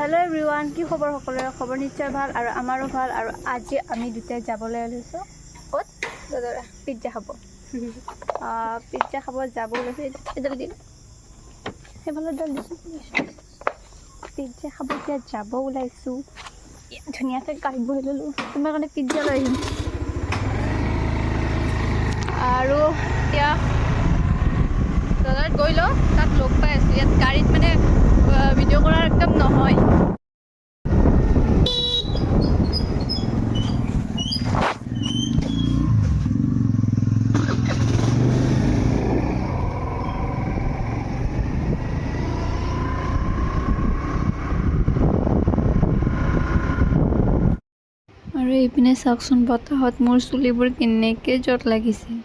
Hello everyone কি খবৰ সকলোৰে খবৰ নিশ্চয় ভাল আৰু আমাৰো ভাল আৰু আজি আমি দুটাই যাবলৈ ওলাইছো কত দাদা পিজ্জা খাব পিজ্জা খাব যাব ওলাইছে এডাল দিন হেবলে দল দিছো পিজ্জা খাব এতিয়া যাব ওলাইছো ধুনীয়াকৈ গাড়ী বহি ললো তোমাৰ কাৰণে পিজ্জা লৈ আহিম আৰু এতিয়া দাদাত গৈ ল তাত লগ পাই আছো ইয়াত গাড়ীত মানে ভিডিও কৰাৰ একদম নহয় আৰু এইপিনে চাওকচোন বতাহত মোৰ চুলিবোৰ কেনেকৈ জট লাগিছে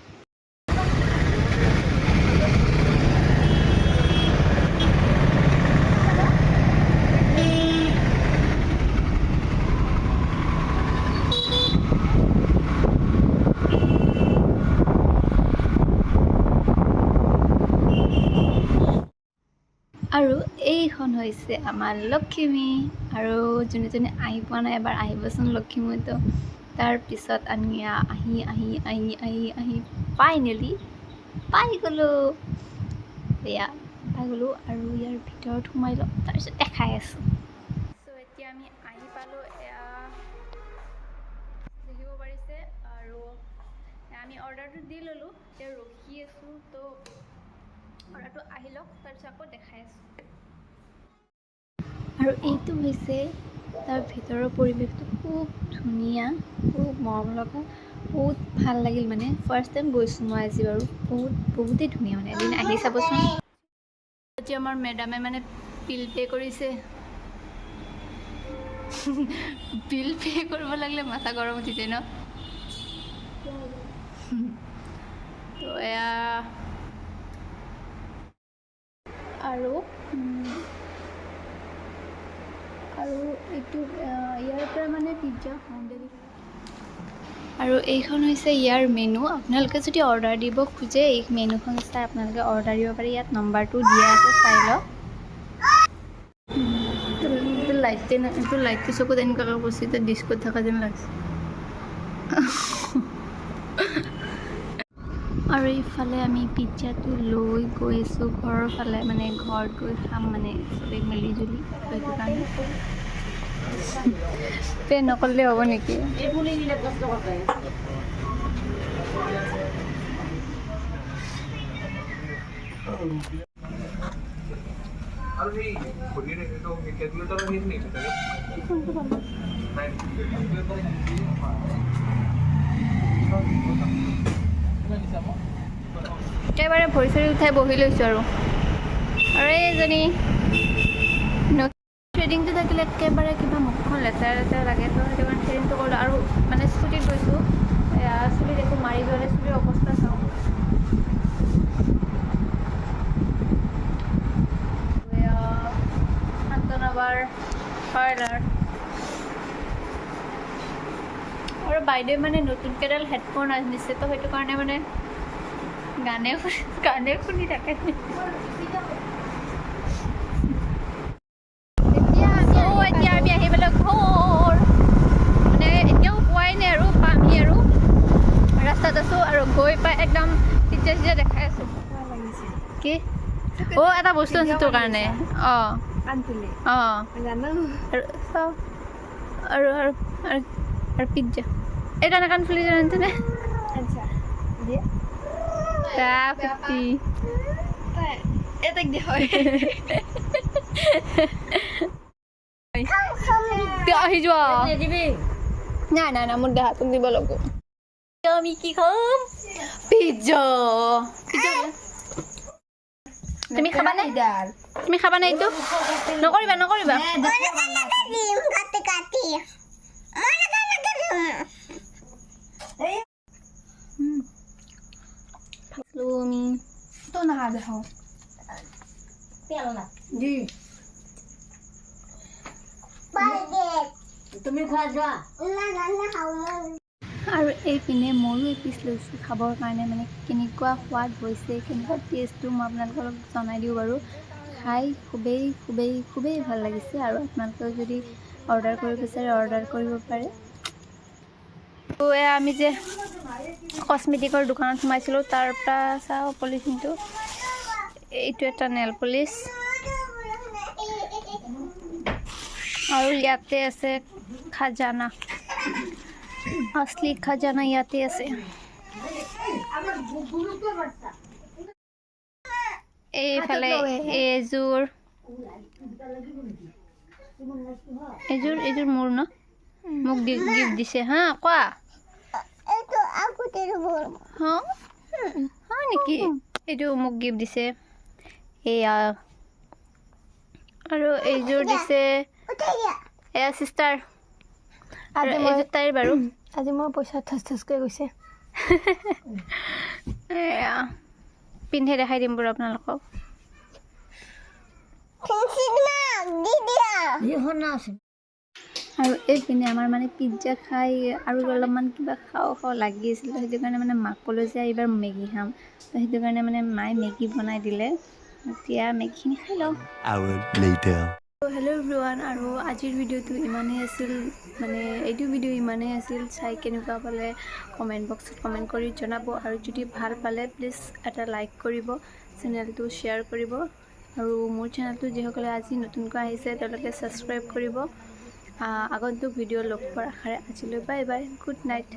আৰু এইখন হৈছে আমাৰ লক্ষ্মী আৰু যোনে যোনে আহি পোৱা নাই এবাৰ আহিবচোন লক্ষ্মীমতো তাৰ পিছত আমি আহি ফাইনেলি পাই গ'লো এয়া পাই গ'লো আৰু ইয়াৰ ভিতৰত সোমাই লওঁ তাৰপিছত দেখাই আছোঁ চ' এতিয়া আমি আহি পালোঁ এয়া দেখিব পাৰিছে আৰু আমি অৰ্ডাৰটো দি ল'লোঁ এতিয়া ৰখি আছোঁ তো অৰ্ডাৰটো আহি লওক তাৰপিছত আকৌ দেখাই আছোঁ আৰু এইটো হৈছে তাৰ ভিতৰৰ পৰিৱেশটো খুব ধুনীয়া খুব মৰম লগা বহুত ভাল লাগিল মানে ফাৰ্ষ্ট টাইম গৈছোঁ মই আজি বাৰু বহুতেই ধুনীয়া মানে এদিন আহি চাবচোন আজি আমাৰ মেডামে মানে বিল পে' কৰিছে বিল পে' কৰিব লাগিলে মাথা গৰম উঠিছে ন তো এয়া আৰু এইটো ইয়াৰ পৰা মানে পিজ্জা হোম ডেলিভাৰী আৰু এইখন হৈছে ইয়াৰ মেনু আপোনালোকে যদি অৰ্ডাৰ দিব খোজে এই মেনুখন চাই আপোনালোকে অৰ্ডাৰ দিব পাৰে ইয়াত নম্বৰটো দিয়া আছে চাই লওক এইটো লাইটটো চকুত এনেকুৱাকৈ কৰিছে এতিয়া ডিস্ক'ত থকা যেন লাগিছে আৰু এইফালে আমি পিজ্জাটো লৈ গৈ আছোঁ ঘৰৰ ফালে মানে ঘৰত গৈ খাম মানে চবেই মিলি জুলি সেইটো কাৰণে পে নকৰিলে হ'ব নেকি আৰু এই ঘড়ীৰ এইটো কেলকুলেটৰ হেৰি নেকি তাকে একেবাৰে ভৰি চৰি উঠাই বহি লৈছোঁ আৰু এইজনী থ্ৰেডিংটো থাকিলে একেবাৰে কিবা মুখখন লেতেৰা লেতেৰা লাগে তো সেইটো কাৰণে থ্ৰেডিংটো কৰিলোঁ আৰু মানে স্কুটিত গৈছোঁ চুলিত একো মাৰি যোৱা নাই চুলিৰ অৱস্থা চাওঁ পাৰ্লাৰ আৰু বাইদেৱে মানে নতুনকৈ এডাল হেডফোন আনিছে তো সেইটো কাৰণে মানে গানে শুনি থাকে এতিয়া আমি আহি পেলাই ঘৰ মানে এতিয়াও পোৱাই নাই আৰু পামহি আৰু ৰাস্তাত আছোঁ আৰু গৈ পাই একদম পিজ্জা চিজ্জা দেখাই আছোঁ কি এটা বস্তু আছে তোৰ কাৰণে আৰু পিজ্জা এই কাৰণে কাণ ফুলি জানে আহি যোৱা নাই নাই নাই মোৰ দেহাটো দিব লাগিব আমি কি খাম পিজ্জা তুমি খাবা নাই এইটো নকৰিবা তো না দেখো জি তুমি খোৱা যোৱা আৰু এইপিনে ময়ো এপিচ লৈছোঁ খাবৰ কাৰণে মানে কেনেকুৱা সোৱাদ হৈছে কেনেকুৱা টেষ্টটো মই আপোনালোকক জনাই দিওঁ বাৰু খাই খুবেই খুবেই খুবেই ভাল লাগিছে আৰু আপোনালোকেও যদি অৰ্ডাৰ কৰিব বিচাৰে অৰ্ডাৰ কৰিব পাৰে। তো আমি যে কসমেটিকৰ দোকানত সোমাইছিলোঁ তাৰ পৰা চাওঁ পলিথিনটো, এইটো এটা নেল পলিচ আৰু ইয়াতে আছে খাজানা, असली খাজানা ইয়াতে আছে। এইফালে এইযোৰ মোৰ ন, মোক গিফ্ট দিছে। হা কোৱা হয় নেকি? এইটো মোক গিফ্ট দিছে। এয়া আৰু এইযোৰ দিছে এয়া চিষ্টাৰ, আৰু এইযোৰ তাইৰ বাৰু। আজি মোৰ পইচা ঠাচকৈ গৈছে। এয়া পিন্ধে দেখাই দিম বাৰু আপোনালোকক। আৰু এইপিনে আমাৰ মানে পিজ্জা খাই আৰু অলপমান কিবা খাওঁ লাগি আছিল, সেইটো কাৰণে মানে মাক ক'লোঁ যে এইবাৰ মেগী খাম, তো সেইটো কাৰণে মানে মায়ে মেগী বনাই দিলে। এতিয়া মেগীখিনি খাই লওঁ। হেল্ল' এভৰিৱান, আৰু আজিৰ ভিডিঅ'টো ইমানেই আছিল, মানে এইটো ভিডিঅ' ইমানেই আছিল। চাই কেনেকুৱা পালে কমেণ্ট বক্সত কমেণ্ট কৰি জনাব, আৰু যদি ভাল পালে প্লিজ এটা লাইক কৰিব, চেনেলটো শ্বেয়াৰ কৰিব, আৰু মোৰ চেনেলটো যিসকলে আজি নতুনকৈ আহিছে তেওঁলোকে ছাবস্ক্ৰাইব কৰিব। আগন্তুক ভিডিঅ' লগ পোৱাৰ আশাৰে আজিলৈ বাই বাই, গুড নাইট।